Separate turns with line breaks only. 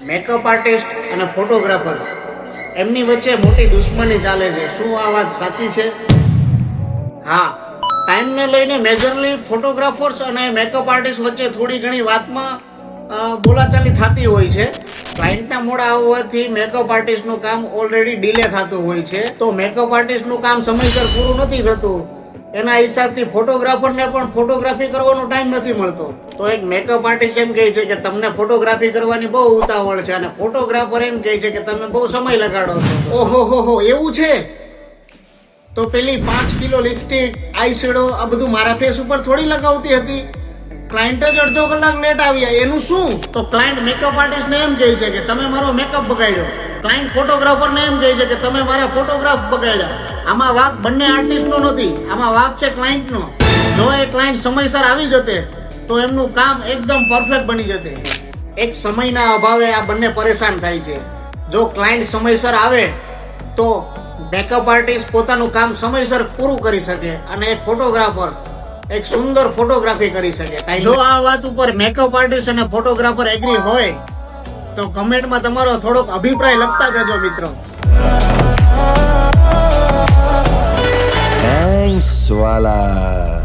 Makeup artist અને photographer એમની વચ્ચે મોટી દુશ્મની ચાલે છે. શું આ વાત સાચી છે? હા, ટાઈમને લઈને મેજરલી ફોટોગ્રાફર્સ અને મેકઅપ આર્ટિસ્ટ વચ્ચે થોડી ઘણી વાતમાં બોલાચાલી થતી હોય છે. ક્લાયન્ટના મોડા આવવાથી મેકઅપ આર્ટિસ્ટનું કામ ઓલરેડી ડીલે થતું હોય છે. તો મેકઅપ આર્ટિસ્ટનું કામ સમયસર પૂરું નથી થતું. એના હિસાબથી ફોટોગ્રાફરને પણ ફોટોગ્રાફી કરવાનો ટાઈમ નથી મળતો. તો એક મેકઅપ આર્ટિસ્ટ એમ કહે છે કે તમને ફોટોગ્રાફી કરવાની બહુ ઉતાવળ છે, અને ફોટોગ્રાફર એમ કહે છે કે તમે બહુ સમય લગાડો છો. ઓહો, એવું છે? તો પેલી 5 કિલો લિપસ્ટિક, આઈ શેડો આ બધું મારા ફેસ ઉપર થોડી લગાવતી હતી. ક્લાયન્ટ જ અડધો કલાક લેટ આવ્યા, એનું શું? તો ક્લાયન્ટ મેકઅપ આર્ટિસ્ટને એમ કહે છે કે તમે મારો મેકઅપ બગાડ્યો. ક્લાયન્ટ ફોટોગ્રાફરને એમ કહે છે કે તમે મારા ફોટોગ્રાફ બગાડ્યા. આમાં વાંક બંને આર્ટિસ્ટનો નથી, આમાં વાંક છે ક્લાયન્ટનો. જો એ ક્લાયન્ટ સમયસર આવી જતે તો એમનું કામ એકદમ પરફેક્ટ બની જતે. એક સમયના અભાવે આ બંને પરેશાન થાય છે. જો ક્લાયન્ટ સમયસર આવે તો મેકઅપ આર્ટિસ્ટ પોતાનું કામ સમયસર પૂરું કરી શકે અને એક ફોટોગ્રાફર એક સુંદર ફોટોગ્રાફી કરી શકે. જો આ વાત ઉપર મેકઅપ આર્ટિસ્ટ અને ફોટોગ્રાફર એગ્રી હોય તો કમેન્ટમાં તમારો થોડોક અભિપ્રાય લખતા જજો મિત્રો.
થેન્ક્સ વાલા.